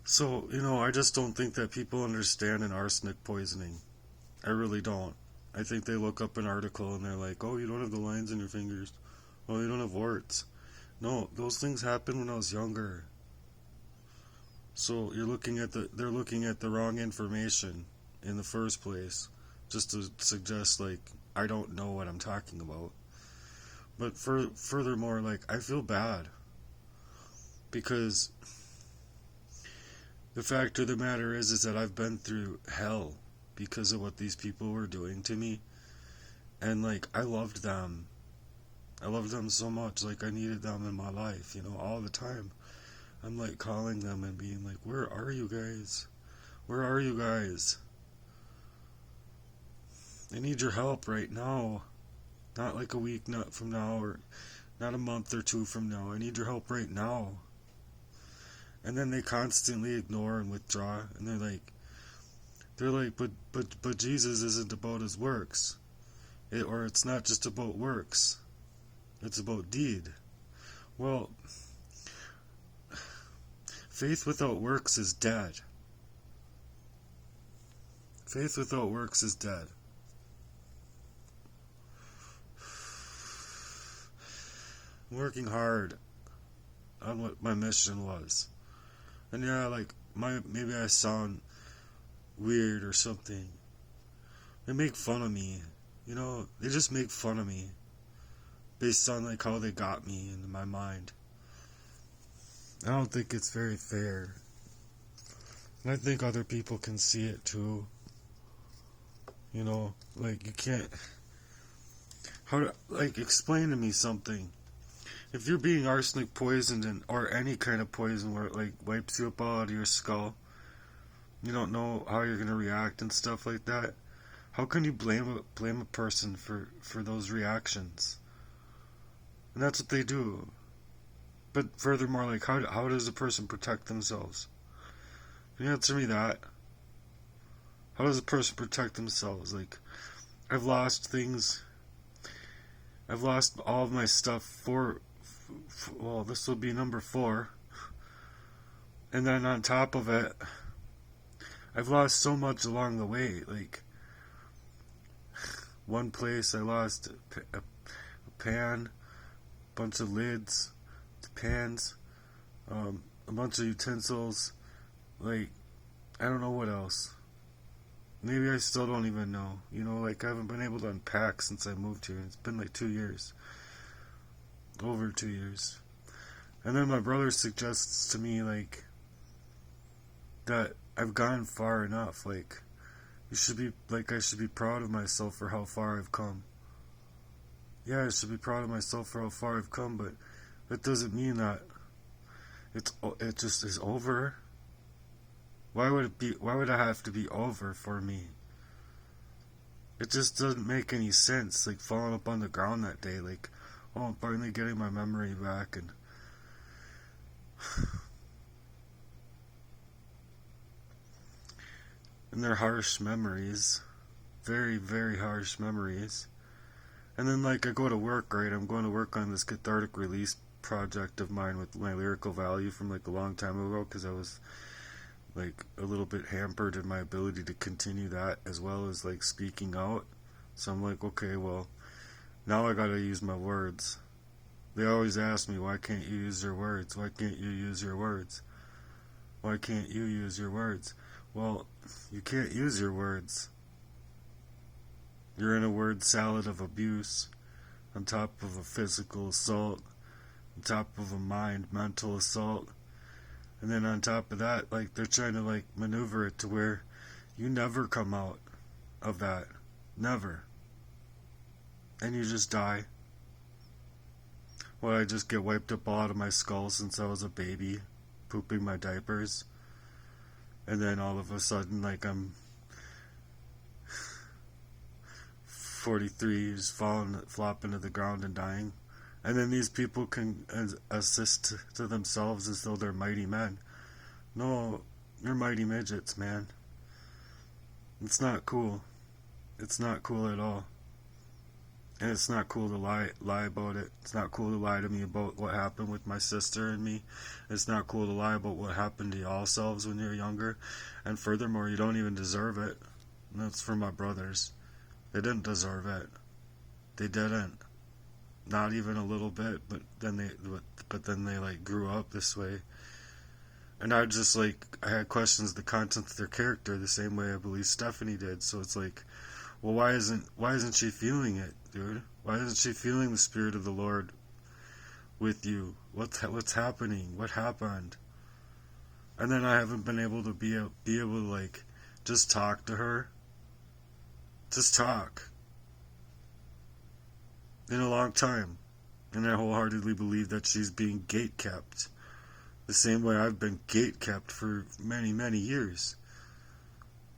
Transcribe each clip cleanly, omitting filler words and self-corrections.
So, I just don't think that people understand an arsenic poisoning. I really don't. I think they look up an article and they're like, oh, you don't have the lines in your fingers. Oh, you don't have warts. No, those things happened when I was younger. So they're looking at the wrong information in the first place, just to suggest like I don't know what I'm talking about. But furthermore, like I feel bad because the fact of the matter is that I've been through hell because of what these people were doing to me, and like I loved them. I loved them so much, like I needed them in my life, all the time. I'm like calling them and being like, where are you guys? Where are you guys? I need your help right now. Not like a week not from now, or not a month or two from now. I need your help right now. And then they constantly ignore and withdraw, and they're like, but Jesus isn't about his works. Or it's not just about works. It's about deed. Well, faith without works is dead. Faith without works is dead. I'm working hard on what my mission was. And yeah, like maybe I sound weird or something. They make fun of me. They just make fun of me based on like how they got me in my mind. I don't think it's very fair. And I think other people can see it too. Like you can't explain to me something. If you're being arsenic poisoned or any kind of poison where it like wipes you up all out of your skull, you don't know how you're gonna react and stuff like that. How can you blame a person for those reactions? And that's what they do. But furthermore, like how does a person protect themselves? Can you answer me that? How does a person protect themselves? Like I've lost things. I've lost all of my stuff well, this will be number 4. And then on top of it, I've lost so much along the way. Like, one place I lost a pan, a bunch of lids, pans, a bunch of utensils. Like, I don't know what else. Maybe I still don't even know. Like, I haven't been able to unpack since I moved here. It's been like 2 years. Over 2 years. And then my brother suggests to me, like, that I've gone far enough. Like, I should be proud of myself for how far I've come. Yeah, I should be proud of myself for how far I've come, but that doesn't mean that it just is over. Why would it have to be over for me? It just doesn't make any sense, like falling up on the ground that day, like, oh, I'm finally getting my memory back, and they're harsh memories. Very, very harsh memories. And then, like, I go to work, right? I'm going to work on this cathartic release project of mine with my lyrical value from, like, a long time ago, because I was, like, a little bit hampered in my ability to continue that, as well as, like, speaking out. So I'm like, okay, well, now I gotta use my words. They always ask me, why can't you use your words? Why can't you use your words? Why can't you use your words? Well, you can't use your words. You're in a word salad of abuse, on top of a physical assault, on top of a mental assault, and then on top of that, like, they're trying to, like, maneuver it to where you never come out of that. Never. And you just die. Well, I just get wiped up all out of my skull since I was a baby, pooping my diapers. And then all of a sudden, like, I'm 43, just flopping to the ground and dying. And then these people can assist to themselves as though they're mighty men. No, you're mighty midgets, man. It's not cool. It's not cool at all. And it's not cool to lie about it. It's not cool to lie to me about what happened with my sister and me. It's not cool to lie about what happened to y'all selves when you're younger. And furthermore, you don't even deserve it. And that's for my brothers. They didn't deserve it. They didn't. Not even a little bit. But then they like grew up this way. And I just like, I had questions of the content of their character the same way I believe Stephanie did. So it's like, well, why isn't she feeling it, dude? Why isn't she feeling the Spirit of the Lord with you? What's happening? What happened? And then I haven't been able to be able to like just talk to her. Just talk. In a long time. And I wholeheartedly believe that she's being gatekept. The same way I've been gatekept for many, many years.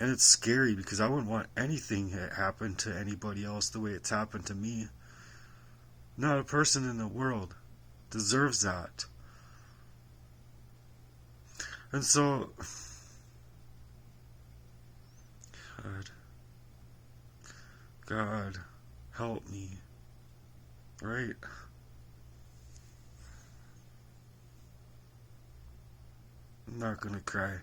And it's scary because I wouldn't want anything to happen to anybody else the way it's happened to me. Not a person in the world deserves that. And so, God, help me. Right? I'm not gonna cry.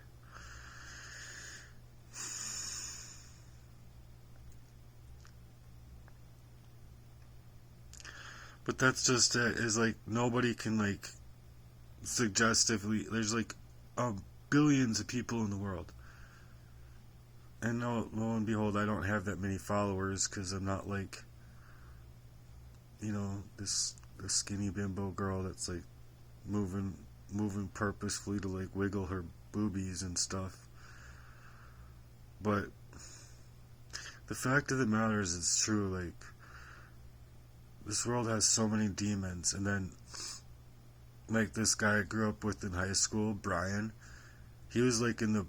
But that's just it, is like nobody can like suggestively, there's like billions of people in the world. And lo and behold, I don't have that many followers because I'm not like, you know, this skinny bimbo girl that's like moving purposefully to like wiggle her boobies and stuff. But the fact of the matter is, it's true, like, this world has so many demons. And then, like, this guy I grew up with in high school, Brian, he was, like, in the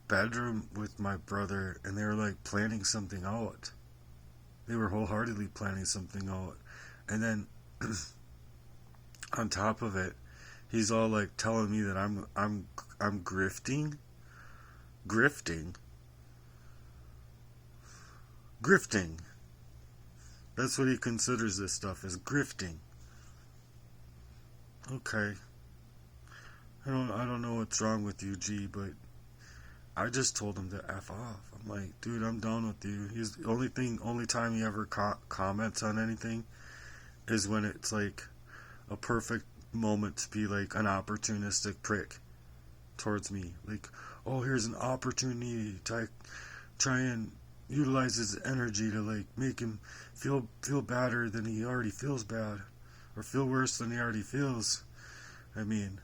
bedroom with my brother, and they were, like, planning something out. They were wholeheartedly planning something out. And then, on top of it, he's all, like, telling me that I'm grifting. Grifting. That's what he considers this stuff, as grifting. Okay. I don't know what's wrong with you, G, but I just told him to F off. I'm like, dude, I'm done with you. He's the only time he ever comments on anything is when it's like a perfect moment to be like an opportunistic prick towards me. Like, oh, here's an opportunity to try and utilize his energy to like make him feel badder than he already feels bad, or feel worse than he already feels. I mean,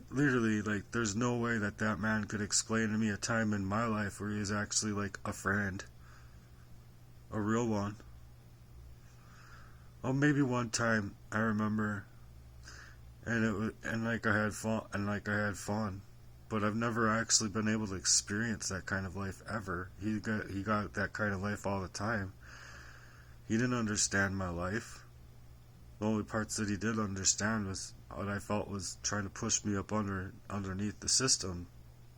literally, like, there's no way that man could explain to me a time in my life where he was actually like a friend, a real one. Oh, maybe one time I remember, and I had fun. But I've never actually been able to experience that kind of life ever. He got that kind of life all the time. He didn't understand my life. The only parts that he did understand was what I felt was trying to push me up underneath the system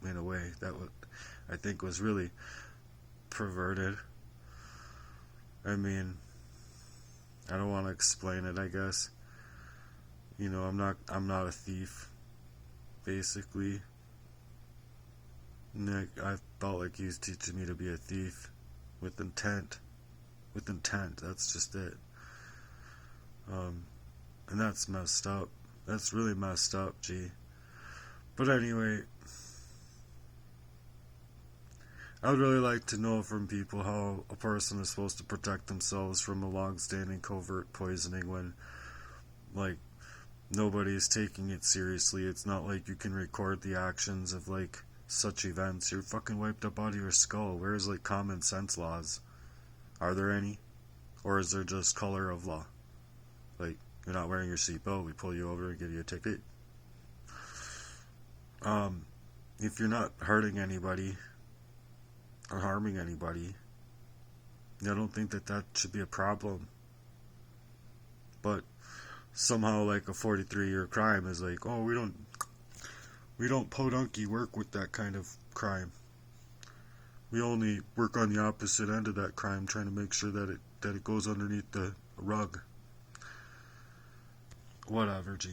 in a way that I think was really perverted. I mean, I don't want to explain it, I guess. You know, I'm not a thief, basically. Nick, I felt like he was teaching me to be a thief with intent. With intent, that's just it. And that's messed up. That's really messed up, G. But anyway, I would really like to know from people how a person is supposed to protect themselves from a long-standing covert poisoning when, like, nobody is taking it seriously. It's not like you can record the actions of, like, such events. You're fucking wiped up out of your skull. Where's, like, common sense laws? Are there any? Or is there just color of law? Like, you're not wearing your seatbelt, we pull you over and give you a ticket. If you're not hurting anybody or harming anybody, I don't think that should be a problem. But somehow, like, a 43-year crime is like, oh, we don't podunky work with that kind of crime. We only work on the opposite end of that crime, trying to make sure that it goes underneath the rug. Whatever, G.